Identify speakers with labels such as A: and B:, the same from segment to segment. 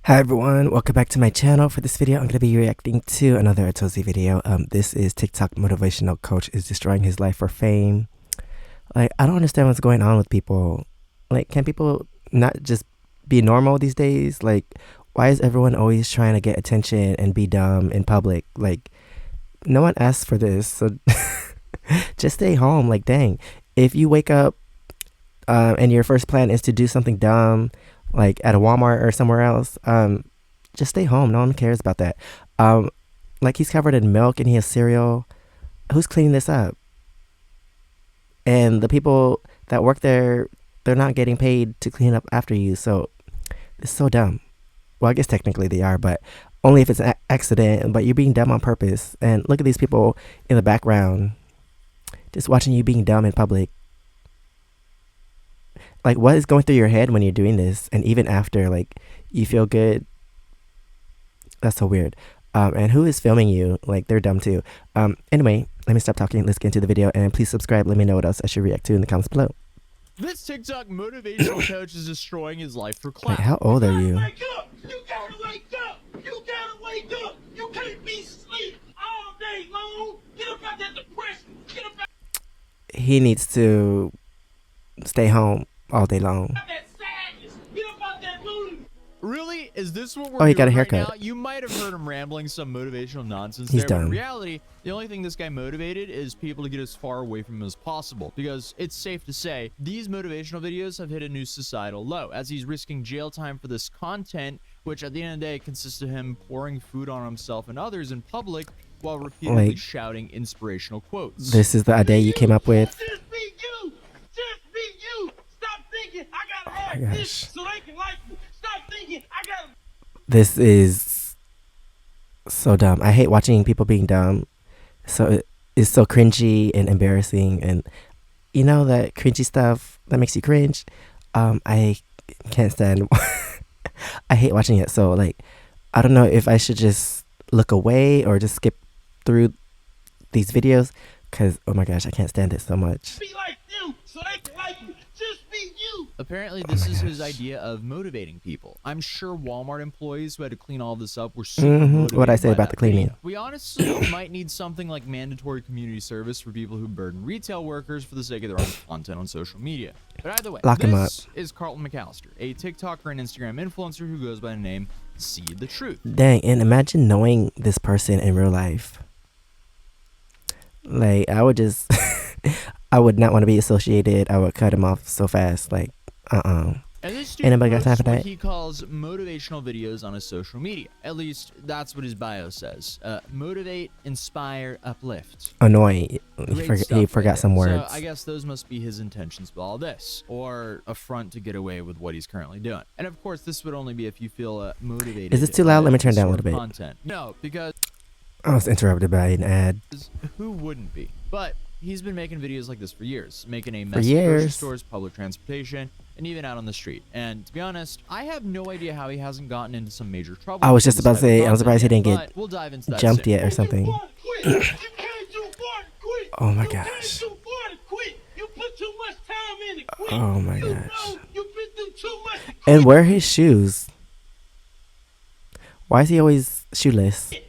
A: Hi everyone, welcome back to my channel. For this video, I'm going to be reacting to another Atosi video. This is TikTok motivational coach is destroying his life for fame. Like, I don't understand what's going on with people. Like, can people not just be normal these days? Like, why is everyone always trying to get attention and be dumb in public? Like, no one asked for this, so just stay home. Like, dang, if you wake up and your first plan is to do something dumb, like at a Walmart or somewhere else, just stay home. No one cares about that. Like, he's covered in milk and he has cereal. Who's cleaning this up? And the people that work there, they're not getting paid to clean up after you. So it's so dumb. Well, I guess technically they are, but only if it's an accident. But you're being dumb on purpose. And look at these people in the background, just watching you being dumb in public. Like, what is going through your head when you're doing this? And even after, like, you feel good? That's so weird. And who is filming you? Like, they're dumb too. Anyway, let me stop talking. Let's get into the video. And please subscribe. Let me know what else I should react to in the comments below.
B: This TikTok motivational coach is destroying his life for clout.
A: Like, how old are you?
C: Wake up! You gotta wake up! You gotta wake up! You can't be asleep all day long! Get up out that depression! Get up out
A: He needs to stay home all day long.
C: that sadness! Get up out that mood!
B: Really? Is this what we're
A: Oh, he
B: doing
A: got a
B: right
A: haircut.
B: now? You might have heard him rambling some motivational nonsense
A: He's
B: there, but in
A: done.
B: reality, the only thing this guy motivated is people to get as far away from him as possible, because it's safe to say these motivational videos have hit a new societal low, as he's risking jail time for this content, which at the end of the day consists of him pouring food on himself and others in public while repeatedly
A: Like,
B: shouting inspirational quotes.
A: This is the idea you came up with.
C: Just be you! Just be you! Stop thinking I gotta
A: my
C: have this
A: gosh.
C: so they can like me! Stop thinking I gotta...
A: This is so dumb. I hate watching people being dumb. So it's so cringy and embarrassing. And you know that cringy stuff that makes you cringe? I can't stand. I hate watching it. So, like, I don't know if I should just look away or just skip through these videos, because oh my gosh, I can't stand it so much.
C: Be like them so they can like me! Just be you!
B: Apparently, this is his idea of motivating people. I'm sure Walmart employees who had to clean all this up were super motivated.
A: What'd I say
B: by
A: about
B: that
A: the cleaning?
B: video. We honestly might need something like mandatory community service for people who burden retail workers for the sake of their own content on social media. But either way,
A: Lock him
B: this is Carlton McAllister, a TikToker and Instagram influencer who goes by the name See the Truth.
A: Dang, and imagine knowing this person in real life. Like, I would just, I would not want to be associated. I would cut him off so fast. Like,
B: And this dude
A: Anybody got time
B: posts
A: for
B: what
A: that?
B: he calls motivational videos on his social media. At least that's what his bio says. Motivate, inspire, uplift.
A: annoying.
B: Great
A: He
B: stuff
A: forgot
B: right
A: some
B: there.
A: words.
B: So I guess those must be his intentions with all this, or a front to get away with what he's currently doing. And of course, this would only be if you feel motivated.
A: Is this too loud?
B: by
A: Let me turn
B: this
A: down a
B: sort of
A: little bit.
B: Content. No, because
A: I was interrupted by an ad.
B: who wouldn't be? But he's been making videos like this for years, making a mess of grocery
A: years.
B: stores, public transportation, and even out on the street. And to be honest, I have no idea how he hasn't gotten into some major trouble.
A: I was
B: for
A: just
B: this
A: about to
B: type of
A: say, I'm
B: content
A: surprised he
B: yet,
A: didn't get
B: but we'll dive into that
A: jumped
B: soon.
A: yet or something.
C: You can't do far to quit!
A: Oh my
C: You
A: gosh.
C: can't do far to quit! You put too much time in to quit!
A: Oh my
C: You
A: gosh.
C: know you've been through too much to quit!
A: And where are his shoes? Why is he always shoeless?
C: Get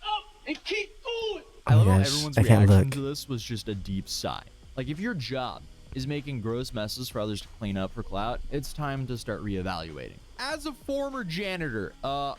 C: up and keep going!
B: I
A: Oh
B: love
A: my
B: how
A: gosh,
B: everyone's
A: I can't
B: reaction
A: look.
B: to this was just a deep sigh. Like, if your job is making gross messes for others to clean up for clout, it's time to start reevaluating. As a former janitor, I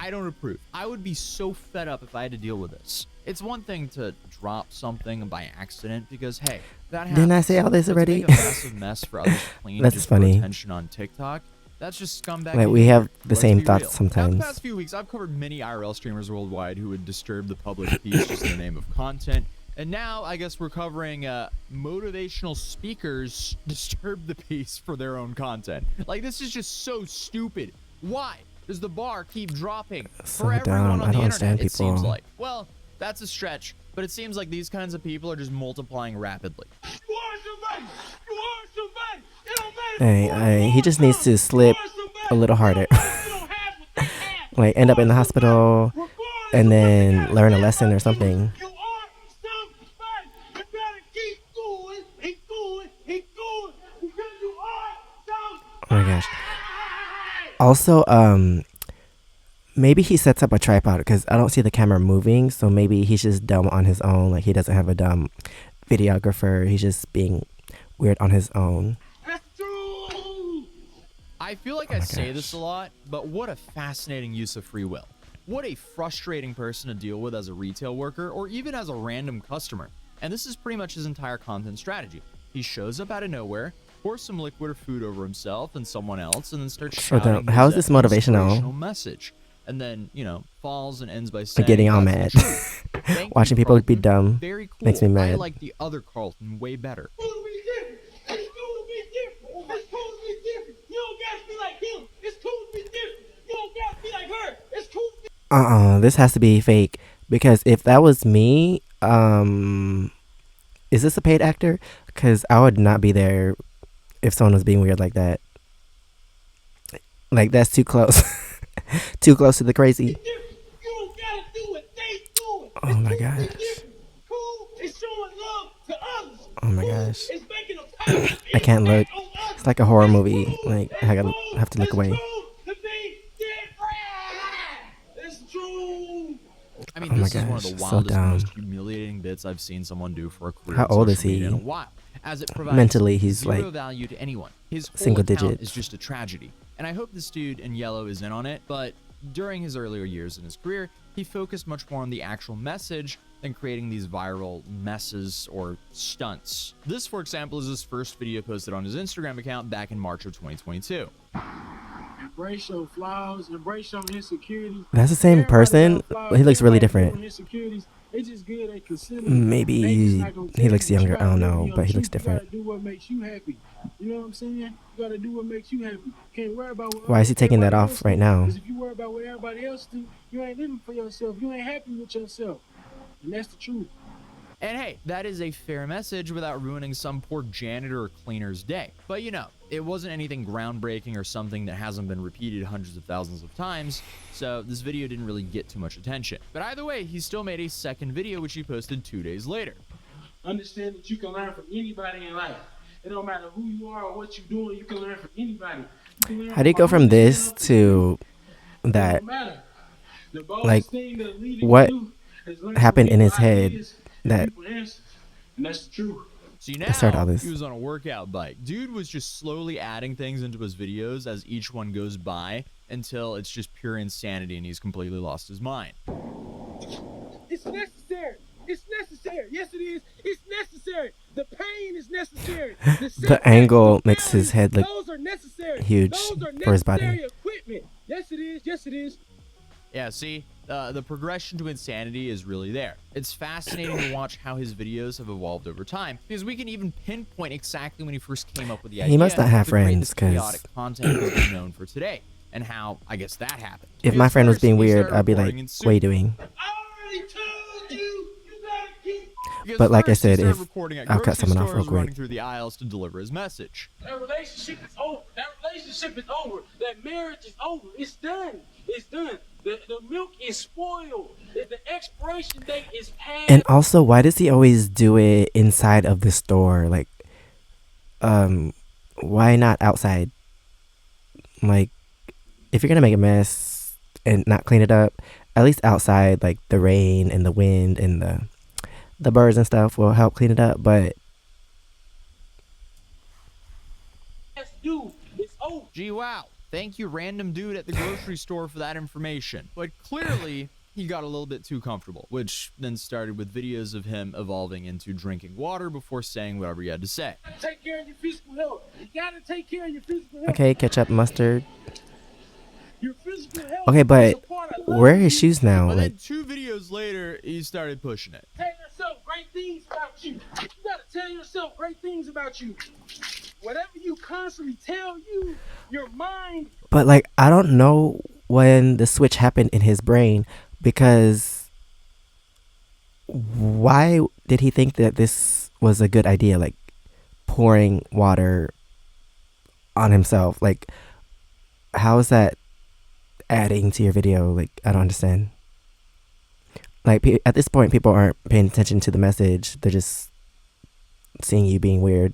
B: don't approve. I would be so fed up if I had to deal with this. It's one thing to drop something by accident because, hey, that happens.
A: Didn't I say all this
B: But to
A: already?
B: make a massive mess for others to clean
A: That's
B: just
A: funny.
B: for attention on TikTok. That's just scumbag.
A: Like, we
B: behavior.
A: have the
B: Let's
A: same
B: be
A: thoughts
B: real. Now,
A: sometimes.
B: the past few weeks, I've covered many IRL streamers worldwide who would disturb the public peace just in the name of content. And now, I guess we're covering motivational speakers disturb the peace for their own content. Like, this is just so stupid. Why does the bar keep dropping
A: So
B: for everyone
A: dumb.
B: on
A: I
B: the
A: don't
B: internet?
A: understand
B: It seems
A: people.
B: like. Well, that's a stretch, but it seems like these kinds of people are just multiplying rapidly.
C: You are somebody! You are somebody! It don't matter
A: Hey,
C: if you are
A: he just needs to slip a little harder. Like, end up in the hospital and then learn a lesson or something.
C: You are somebody! You gotta keep going and going and going because you are somebody!
A: Oh my gosh. Also, Maybe he sets up a tripod because I don't see the camera moving. So maybe he's just dumb on his own. Like he doesn't have a dumb videographer. He's just being weird on his own.
C: That's true.
B: I feel like I say this a lot, but what a fascinating use of free will. What a frustrating person to deal with as a retail worker or even as a random customer. And this is pretty much his entire content strategy. He shows up out of nowhere, pours some liquid or food over himself and someone else, and then starts
A: So
B: shouting
A: then, how is
B: his
A: this motivational?
B: inspirational message. And then, you know, falls and ends by saying,
A: Getting all
B: "That's
A: mad.
B: the truth." Thank
A: Watching
B: you,
A: people be
B: Carlton.
A: dumb
B: Very cool.
A: makes me
B: I
A: mad.
B: like the other Carlton way better.
C: It's cool to be different. It's cool to be different. It's cool to be different. You don't got to be like him. It's cool to be different. You don't got to be like her. It's cool to be
A: This has to be fake because if that was me, is this a paid actor? Because I would not be there if someone was being weird like that. Like that's too close, too close to the crazy.
C: different. You don't got to do what they do.
A: Oh my
C: It's
A: gosh.
C: different. Cool is showing love to others.
A: Oh my
C: Cool
A: gosh.
C: is making a positive
A: I can't look.
C: impact on others.
A: It's like a horror movie.
C: Cool.
A: Like
C: It's
A: I gotta
C: cool.
A: have to look
C: It's
A: away.
C: cool to be different. It's true.
B: I mean,
A: Oh my
B: this is one of
A: gosh,
B: the
A: so
B: wildest,
A: dumb.
B: most humiliating bits I've seen someone do for a career.
A: How
B: on
A: old is
B: social media
A: he?
B: in a while, as it provides
A: Mentally, he's
B: zero
A: like
B: value to anyone. His whole
A: single
B: account
A: digits.
B: is just a tragedy, and I hope this dude in yellow is in on it. But during his earlier years in his career, he focused much more on the actual message than creating these viral messes or stunts. This, for example, is his first video posted on his Instagram account back in March of 2022.
D: Embrace your flaws, embrace your insecurities.
A: That's the same
D: Everybody
A: person.
D: got flaws,
A: He looks really
D: everybody got
A: different.
D: insecurities. It's just good they consider it.
A: Maybe
D: They just not gonna
A: he
D: tell
A: looks
D: you, but you
A: younger. I
D: gotta
A: don't
D: live
A: know,
D: your
A: but he looks
D: truth. You
A: different.
D: gotta do what makes you happy. You know what I'm saying? You gotta do what makes you happy. Can't worry about what
A: Why is he taking that
D: everybody
A: off
D: else
A: right
D: do.
A: now?
D: 'Cause if you worry about what everybody else do, you ain't living for yourself. You ain't happy with yourself. And that's the truth.
B: And hey, that is a fair message without ruining some poor janitor or cleaner's day. But you know, it wasn't anything groundbreaking or something that hasn't been repeated hundreds of thousands of times, so this video didn't really get too much attention. But either way, he still made a second video which he posted 2 days later.
D: Understand that you can learn from anybody in life. It don't matter who you are or what you're doing, you can learn from anybody. You can learn
A: How do you
D: from
A: go
D: a
A: from
D: hundred
A: this
D: stand up
A: to
D: It
A: that?
D: don't matter. The boldest
A: Like,
D: thing that a leader can
A: what
D: do is learn
A: happened
D: from
A: in his
D: people
A: head
D: ideas
A: that-
D: and people answers. And that's the truth.
B: See, now
A: Let's start all this.
B: he was on a workout bike. Dude was just slowly adding things into his videos as each one goes by until it's just pure insanity and he's completely lost his mind.
C: It's necessary. It's necessary. Yes, it is. It's necessary. The pain is necessary.
A: The angle makes his head look
C: Those are necessary.
A: huge
C: Those are
A: for his body.
C: necessary equipment. Yes, it is. Yes, it is.
B: Yeah, see, the progression to insanity is really there. It's fascinating to watch how his videos have evolved over time, because we can even pinpoint exactly when he first came up with the idea.
A: He must not have
B: to create
A: friends,
B: this
A: 'cause
B: chaotic content he's known for today, and how I guess that happened.
A: If my
B: Because
A: friend was
B: first,
A: being
B: he
A: weird,
B: started
A: I'd be like,
B: recording in
A: "What are you
B: suit.
A: doing?"
C: I already told you. You gotta keep.
B: Because
A: But like I
B: first, he
A: said,
B: started
A: if-
B: recording at
A: I'll cut
B: grocery
A: someone off
B: stores,
A: real quick.
B: running through the aisles to deliver his message.
D: That relationship is over. That relationship is over. That marriage is over. It's done. It's done. The milk is spoiled. The expiration date is past.
A: And also, why does he always do it inside of the store? Like, why not outside? Like, if you're gonna make a mess and not clean it up, at least outside, like the rain and the wind and the birds and stuff will help clean it up. But
D: It's due. It's over.
B: Gee, wow. Thank you, random dude at the grocery store, for that information. But clearly, he got a little bit too comfortable, which then started with videos of him evolving into drinking water before saying whatever he had to say.
D: Take care of your physical health. You gotta take care of your physical health.
A: okay, ketchup, mustard.
D: Your physical health.
A: Okay, but
D: is a part of
A: where are
D: loving
A: his
D: you.
A: shoes now?
B: But
A: Like,
B: then 2 videos later, he started pushing it.
D: Tell yourself great things about you. You gotta tell yourself great things about you. Whatever you constantly tell you, your mind.
A: but like, I don't know when the switch happened in his brain, because why did he think that this was a good idea? Like, pouring water on himself. Like, how is that adding to your video? Like, I don't understand. Like, at this point, people aren't paying attention to the message. They're just seeing you being weird.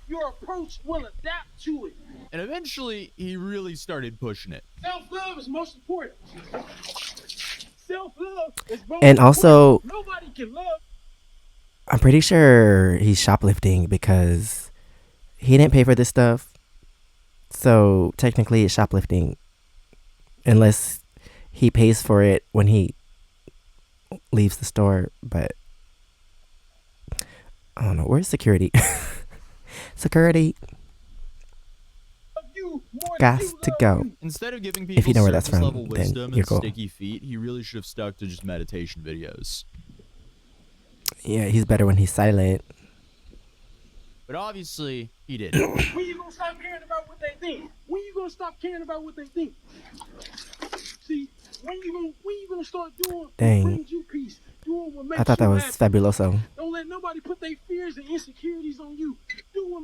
D: Your approach will adapt to it.
B: And eventually, he really started pushing it.
D: Self-love is most important. Self-love is most
A: And also,
D: important. Nobody can love.
A: I'm pretty sure he's shoplifting because he didn't pay for this stuff. So technically it's shoplifting unless he pays for it when he leaves the store. But I don't know. Where's security? Security got to go.
B: Instead of giving
A: If you
B: people
A: know where that's
B: surface
A: from,
B: level
A: then
B: wisdom
A: you're
B: and
A: cool.
B: sticky feet, he really should have stuck to just meditation videos.
A: Yeah, he's better when he's silent.
B: But obviously, he didn't.
D: When you gonna stop caring about what they think? When you gonna stop caring about what they think? See, when you gonna start doing what
A: Dang.
D: brings you peace? Doing what makes
A: I thought that
D: you
A: was
D: happy.
A: fabuloso.
D: Don't let nobody put their fears and insecurities on you. Do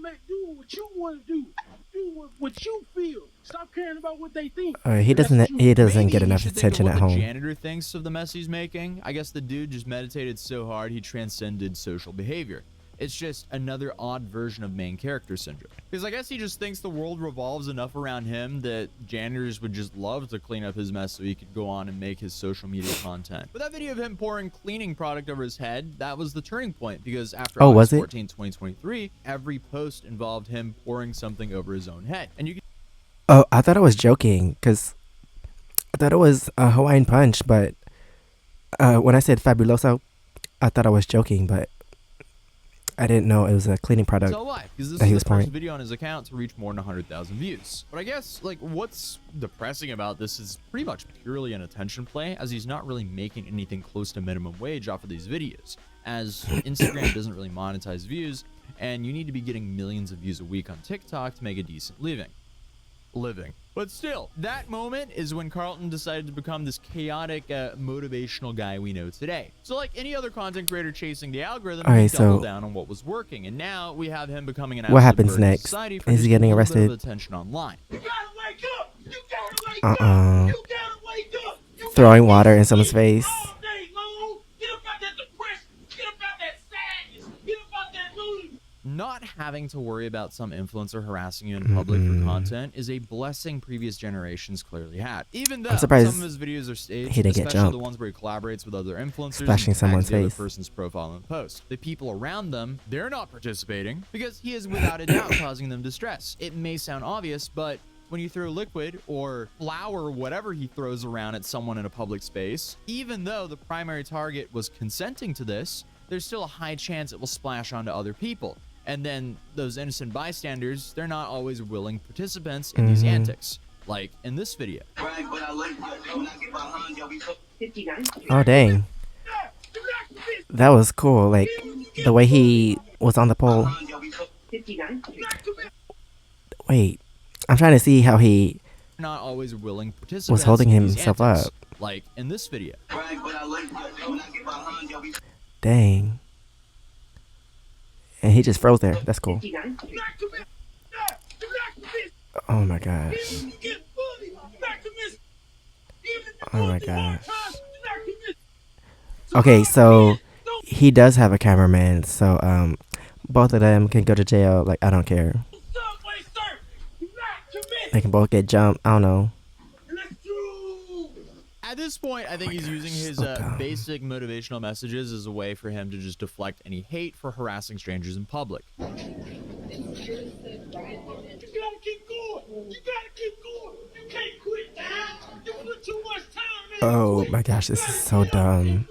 D: what you want to do. Do what you feel. Stop caring about what they think.
A: He doesn't get
B: Maybe
A: enough
B: he should think
A: attention
B: of
A: at
B: what the
A: home.
B: janitor thinks of the mess he's making. I guess the dude just meditated so hard he transcended social behavior. It's just another odd version of main character syndrome. Because I guess he just thinks the world revolves enough around him that janitors would just love to clean up his mess so he could go on and make his social media content. But that video of him pouring cleaning product over his head, that was the turning point, because after
A: was
B: August
A: it?
B: 14, 2023, every post involved him pouring something over his own head. And you can
A: Oh, I thought I was joking because I thought it was a Hawaiian punch, but when I said fabuloso, I thought I was joking, but I didn't know it was a cleaning product.
B: tell why, because this
A: that he
B: is
A: was
B: the
A: pouring.
B: first video on his account to reach more than 100,000 views. But I guess, like, what's depressing about this is pretty much purely an attention play, as he's not really making anything close to minimum wage off of these videos, as Instagram doesn't really monetize views, and you need to be getting millions of views a week on TikTok to make a decent living. But still, that moment is when Carlton decided to become this chaotic, motivational guy we know today. So like any other content creator chasing the algorithm,
A: Okay,
B: he doubled
A: so
B: down on what was working, and now we have him becoming an
A: what
B: absolute
A: happens
B: burden to
A: next?
B: society for
A: Is
B: just
A: he getting
B: a little bit of
A: arrested?
B: attention online.
C: You gotta wake up! You gotta wake up! You gotta wake up! You
A: Throwing
C: gotta
A: water
C: be
A: in someone's
C: asleep
A: face.
C: all day long. Get up out that depression. Get up out that sadness. Get up out that mood.
B: Not having to worry about some influencer harassing you in public for content is a blessing previous generations clearly had. Even though
A: surprised
B: some of his videos are staged,
A: he didn't get
B: especially the
A: jumped.
B: ones where he collaborates with other influencers
A: Splashing
B: and tags
A: someone's
B: the other
A: face.
B: person's profile in the post. The people around them, they're not participating because he is without a doubt causing them distress. It may sound obvious, but when you throw liquid or flour or whatever he throws around at someone in a public space, even though the primary target was consenting to this, there's still a high chance it will splash onto other people. And then those innocent bystanders, they're not always willing participants in these antics. Like in this video.
A: Oh, dang. That was cool. Like, the way he was on the pole. Wait. I'm trying to see how he
B: Not always willing participants
A: was holding
B: in these
A: himself
B: antics.
A: up.
B: Like in this video.
A: Dang. And he just froze there. That's cool. Oh my gosh. Oh my gosh. Okay, so he does have a cameraman, so both of them can go to jail. Like, I don't care. They can both get jumped. I don't know.
B: At this point, I think he's using his
A: dumb.
B: basic motivational messages as a way for him to just deflect any hate for harassing strangers in public.
C: You gotta keep going. You gotta keep going. You can't quit now. You put too much time in.
A: Oh my gosh, this is so dumb.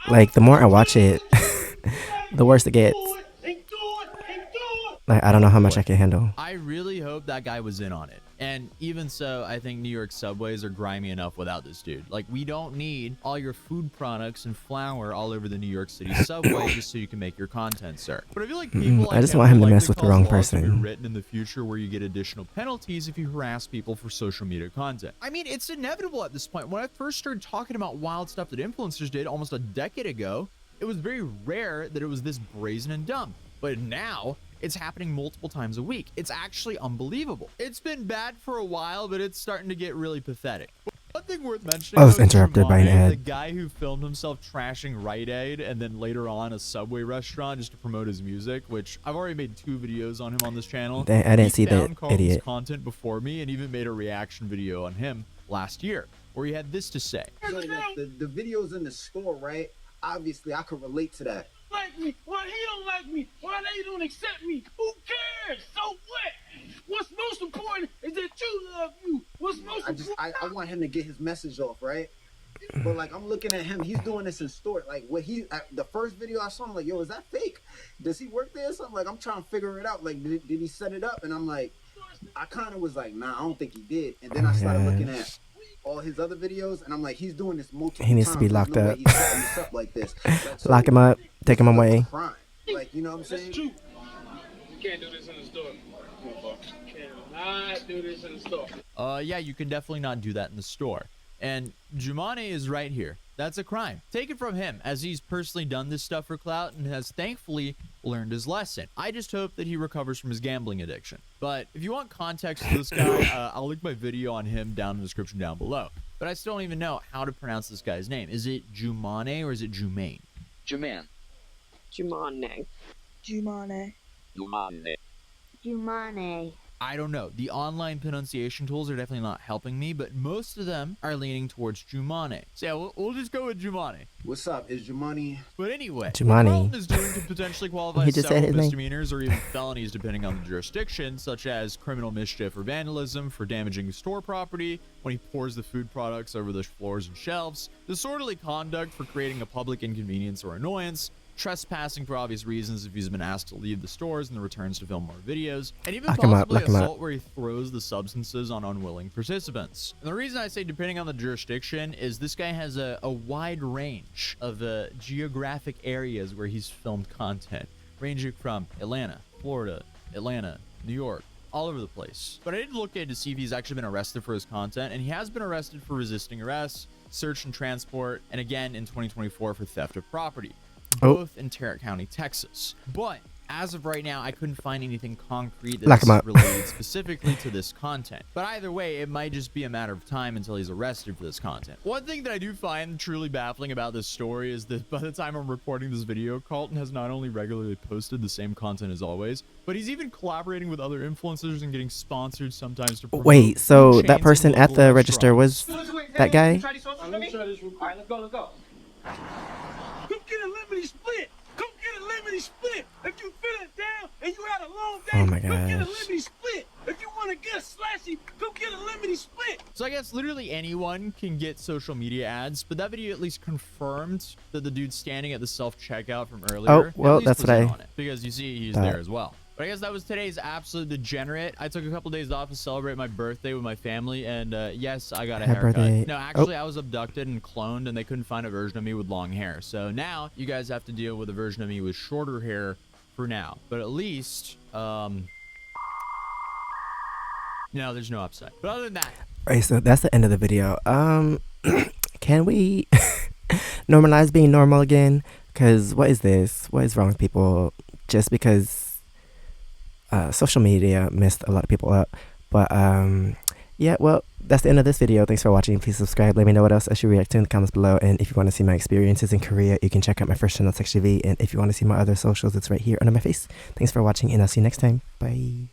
A: Like, the more I watch it, the worse it gets. Like, I don't know how much I can handle.
B: I really hope that guy was in on it. And even so, I think New York subways are grimy enough without this dude. Like, we don't need all your food products and flour all over the New York City subway just so you can make your content, sir. But I feel like people like
A: I just want him to
B: will
A: mess
B: likely
A: with the
B: cause
A: wrong
B: laws to be
A: person.
B: written in the future where you get additional penalties if you harass people for social media content. I mean, it's inevitable at this point. When I first started talking about wild stuff that influencers did almost a decade ago, it was very rare that it was this brazen and dumb. But now, it's happening multiple times a week. It's actually unbelievable. It's been bad for a while, but it's starting to get really pathetic. But thing worth mentioning,
A: I was
B: though, is
A: interrupted by an
B: Jumane,
A: ad.
B: the guy who filmed himself trashing Rite Aid and then later on a Subway restaurant just to promote his music, which I've already made 2 videos on him on this channel.
A: I didn't see
B: He
A: that
B: found Carlton's
A: idiot.
B: content before me and even made a reaction video on him last year, where he had this to say.
E: Like the videos in the store, right? Obviously, I could relate to that.
C: Like me, why he don't like me, why they don't accept me, who cares? So what? What's most important is that you love you. What's most important?
E: I want him to get his message off, right? But like I'm looking at him, he's doing this in store. Like what the first video I saw, I'm like, yo, is that fake? Does he work there or something? Like I'm trying to figure it out. Like did he set it up? And I'm like, I kind of was like, nah, I don't think he did. And then I started looking at all his other videos, and I'm like, he's doing this multiple times.
A: He needs to be locked up.
E: He's setting this up like this. Like, so
A: Lock him up. Take him away.
E: crime. Like, you know what I'm saying?
D: That's true. You can't do this in the store. Cannot do this in the store.
B: Yeah, you can definitely not do that in the store. And Jumane is right here. That's a crime. Take it from him, as he's personally done this stuff for clout and has thankfully learned his lesson. I just hope that he recovers from his gambling addiction. But if you want context to this guy, I'll link my video on him down in the description down below. But I still don't even know how to pronounce this guy's name. Is it Jumane or is it Jumane?
F: Jumane.
G: Jumane.
H: Jumane.
F: Jumane.
H: Jumane.
B: I don't know. The online pronunciation tools are definitely not helping me, but most of them are leaning towards Jumane. So yeah, we'll just go with Jumane.
E: What's up? Is your money?
B: But anyway,
A: Jumane.
B: what Carlton is doing could potentially qualify
A: He
B: as
A: just said
B: several
A: his name.
B: misdemeanors or even felonies depending on the jurisdiction, such as criminal mischief or vandalism for damaging store property, when he pours the food products over the floors and shelves, disorderly conduct for creating a public inconvenience or annoyance, trespassing for obvious reasons if he's been asked to leave the stores and then returns to film more videos, and even
A: Lock him up,
B: possibly
A: lock him up.
B: assault where he throws the substances on unwilling participants. And the reason I say depending on the jurisdiction is this guy has a wide range of geographic areas where he's filmed content, ranging from Atlanta, Florida, Atlanta, New York, all over the place. But I did look in to see if he's actually been arrested for his content, and he has been arrested for resisting arrest, search and transport, and again in 2024 for theft of property. Both in Tarrant County, Texas. But as of right now, I couldn't find anything concrete
A: Lock
B: that's
A: him up.
B: related specifically to this content. But either way, it might just be a matter of time until he's arrested for this content. One thing that I do find truly baffling about this story is that by the time I'm recording this video, Carlton has not only regularly posted the same content as always, but he's even collaborating with other influencers and getting sponsored sometimes to promote
A: Wait, so
B: food
A: that
B: chains
A: person
B: and
A: at
B: local
A: the register was
B: restaurants.
A: that guy?
D: Let me try this real quick. All right, let's go, let's go.
C: Come get a lemony split. Come get a lemony split. If you feeling down and you had a long day,
A: Oh my
C: come get a
A: gosh.
C: lemony split. If you want to get slashy, come get a lemony split.
B: So I guess literally anyone can get social media ads, but that video at least confirmed that the dude standing at the self-checkout from earlier
A: Oh, well,
B: at least
A: that's
B: was
A: what
B: in
A: I
B: on it, because you see he's
A: thought.
B: there as well. But I guess that was today's absolute degenerate. I took a couple days off to celebrate my birthday with my family, and yes, I got a
A: Happy
B: haircut.
A: birthday.
B: No, actually, I was abducted and cloned, and they couldn't find a version of me with long hair. So now you guys have to deal with a version of me with shorter hair for now. But at least, no, there's no upside. But other than that,
A: Alright, so that's the end of the video. Can we normalize being normal again? Because what is this? What is wrong with people? Just because social media messed a lot of people up. But yeah, well, that's the end of this video. Thanks for watching. Please subscribe. Let me know what else I should react to in the comments below. And if you want to see my experiences in Korea, you can check out my first channel, SEKSHI. And if you want to see my other socials, it's right here under my face. Thanks for watching, and I'll see you next time. Bye.